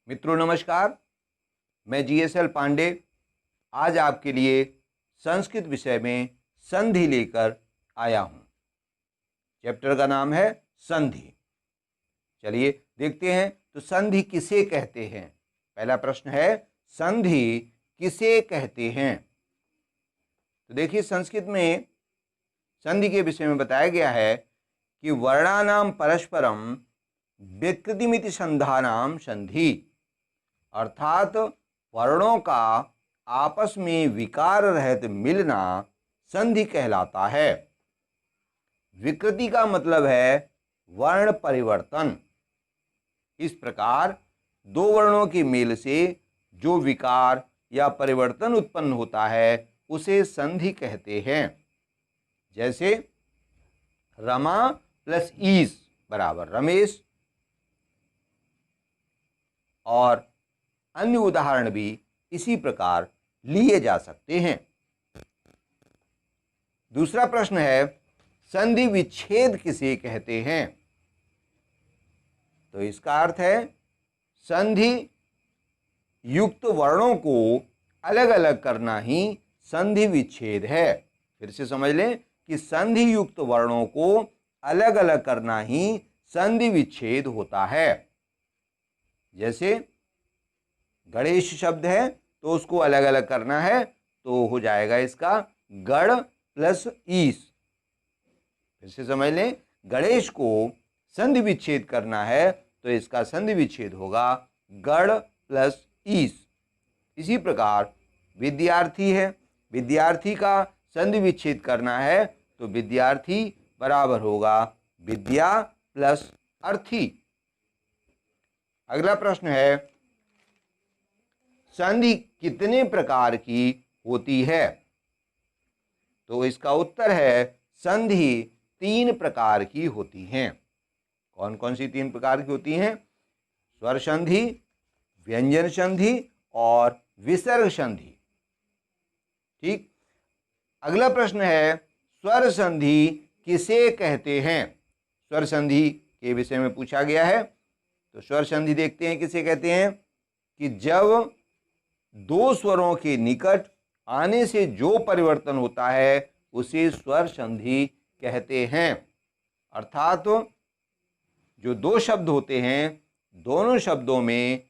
मित्रों नमस्कार, मैं GSL पांडे आज आपके लिए संस्कृत विषय में संधि लेकर आया हूं। चैप्टर का नाम है संधि। चलिए देखते हैं तो संधि किसे कहते हैं। पहला प्रश्न है संधि किसे कहते हैं। तो देखिए संस्कृत में संधि के विषय में बताया गया है कि वर्णानाम परस्परम विकृतिमिति संधानाम संधि, अर्थात वर्णों का आपस में विकार रहित मिलना संधि कहलाता है। विकृति का मतलब है वर्ण परिवर्तन। इस प्रकार दो वर्णों के मेल से जो विकार या परिवर्तन उत्पन्न होता है उसे संधि कहते हैं। जैसे रमा प्लस ईस बराबर रमेश, और अन्य उदाहरण भी इसी प्रकार लिए जा सकते हैं। दूसरा प्रश्न है संधि विच्छेद किसे कहते हैं। तो इसका अर्थ है संधि युक्त वर्णों को अलग अलग करना ही संधि विच्छेद है। फिर से समझ लें कि संधि युक्त वर्णों को अलग अलग करना ही संधि विच्छेद होता है। जैसे गणेश शब्द है तो उसको अलग अलग करना है तो हो जाएगा इसका गण प्लस ईस। फिर से समझ लें, गणेश को संधि विच्छेद करना है तो इसका संधि विच्छेद होगा गण प्लस ईस। इसी प्रकार विद्यार्थी है, विद्यार्थी का संधि विच्छेद करना है तो विद्यार्थी बराबर होगा विद्या प्लस अर्थी। अगला प्रश्न है संधि कितने प्रकार की होती है। तो इसका उत्तर है संधि 3 प्रकार की होती हैं। कौन कौन सी 3 प्रकार की होती हैं? स्वर संधि, व्यंजन संधि और विसर्ग संधि। ठीक। अगला प्रश्न है स्वर संधि किसे कहते हैं। स्वर संधि के विषय में पूछा गया है। तो स्वर संधि देखते हैं किसे कहते हैं कि जब दो स्वरों के निकट आने से जो परिवर्तन होता है उसे स्वर संधि कहते हैं। अर्थात जो दो शब्द होते हैं दोनों शब्दों में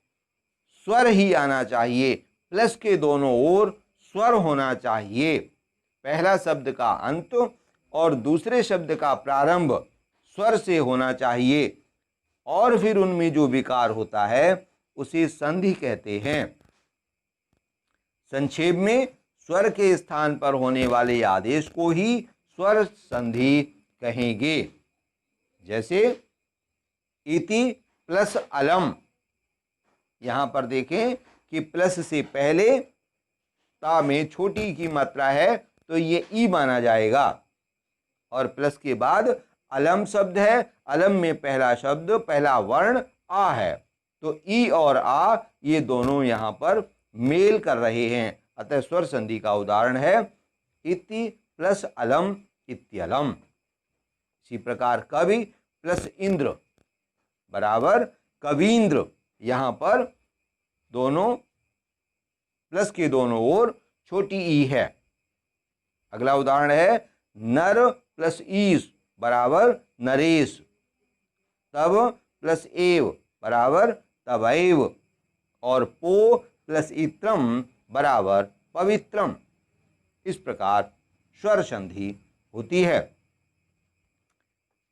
स्वर ही आना चाहिए, प्लस के दोनों ओर स्वर होना चाहिए। पहला शब्द का अंत और दूसरे शब्द का प्रारंभ स्वर से होना चाहिए और फिर उनमें जो विकार होता है उसे संधि कहते हैं। संक्षेप में स्वर के स्थान पर होने वाले आदेश को ही स्वर संधि कहेंगे। जैसे इति प्लस अलम, यहां पर देखें कि प्लस से पहले ता में छोटी की मात्रा है तो ये ई माना जाएगा, और प्लस के बाद अलम शब्द है, अलम में पहला शब्द पहला वर्ण आ है तो ई और आ ये दोनों यहां पर मेल कर रहे हैं। अतः स्वर संधि का उदाहरण है इति प्लस अलम इत्यलम। इसी प्रकार कवि प्लस इंद्र बराबर कवींद्र, यहां पर दोनों प्लस के दोनों ओर छोटी ई है। अगला उदाहरण है नर प्लस ईस बराबर नरेश, तब प्लस एव बराबर तवैव, और पो प्लस इत्रम बराबर पवित्रम। इस प्रकार स्वर संधि होती है।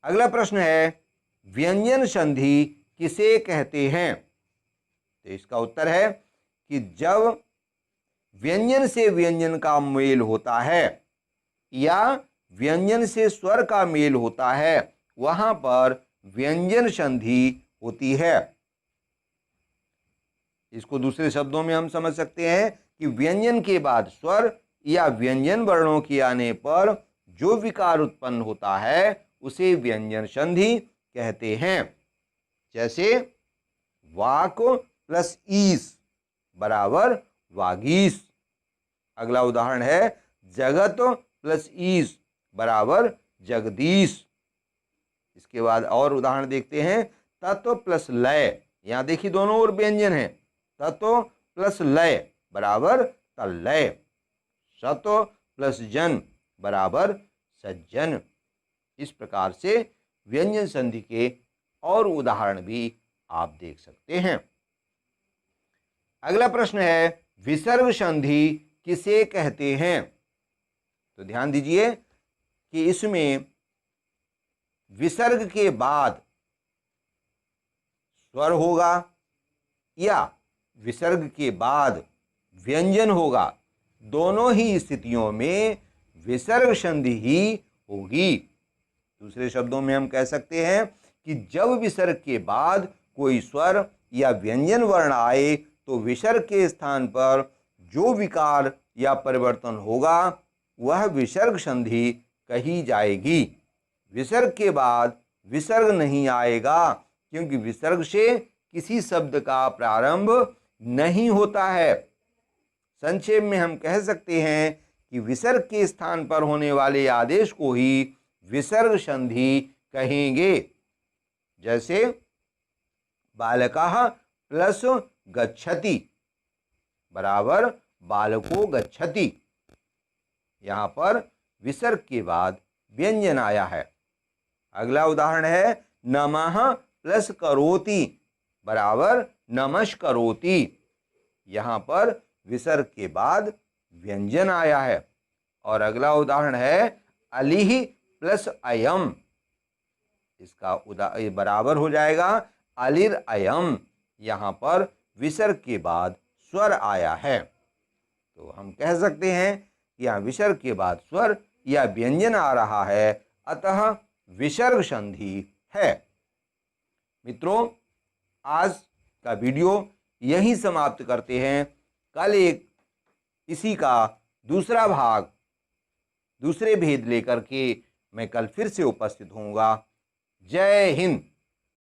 अगला प्रश्न है व्यंजन संधि किसे कहते हैं। तो इसका उत्तर है कि जब व्यंजन से व्यंजन का मेल होता है या व्यंजन से स्वर का मेल होता है वहां पर व्यंजन संधि होती है। इसको दूसरे शब्दों में हम समझ सकते हैं कि व्यंजन के बाद स्वर या व्यंजन वर्णों के आने पर जो विकार उत्पन्न होता है उसे व्यंजन संधि कहते हैं। जैसे वाक प्लस ईस बराबर वागीस। अगला उदाहरण है जगत प्लस ईस बराबर जगदीश। इसके बाद और उदाहरण देखते हैं तत्व प्लस लय यहाँ देखिए दोनों ओर व्यंजन है। तत्व प्लस लय बराबर तल्लय, सत्व प्लस जन बराबर सज्जन। इस प्रकार से व्यंजन संधि के और उदाहरण भी आप देख सकते हैं। अगला प्रश्न है विसर्ग संधि किसे कहते हैं? तो ध्यान दीजिए कि इसमें विसर्ग के बाद स्वर होगा या विसर्ग के बाद व्यंजन होगा, दोनों ही स्थितियों में विसर्ग संधि ही होगी। दूसरे शब्दों में हम कह सकते हैं कि जब विसर्ग के बाद कोई स्वर या व्यंजन वर्ण आए तो विसर्ग के स्थान पर जो विकार या परिवर्तन होगा वह विसर्ग संधि कही जाएगी। विसर्ग के बाद विसर्ग नहीं आएगा क्योंकि विसर्ग से किसी शब्द का प्रारंभ नहीं होता है। संक्षेप में हम कह सकते हैं कि विसर्ग के स्थान पर होने वाले आदेश को ही विसर्ग संधि कहेंगे। जैसे बालकः प्लस गच्छति बराबर बालको गच्छति, यहाँ पर विसर्ग के बाद व्यंजन आया है। अगला उदाहरण है नमः प्लस करोति बराबर नमस्करोति, यहाँ पर विसर्ग के बाद व्यंजन आया है। और अगला उदाहरण है अलिहि प्लस अयम, इसका बराबर हो जाएगा अलिर अयम, यहाँ पर विसर्ग के बाद स्वर आया है। तो हम कह सकते हैं कि यहाँ विसर्ग के बाद स्वर या व्यंजन आ रहा है, अतः विसर्ग संधि है। मित्रों, आज का वीडियो यहीं समाप्त करते हैं। कल एक इसी का दूसरा भाग, दूसरे भेद लेकर के मैं कल फिर से उपस्थित होऊंगा। जय हिंद।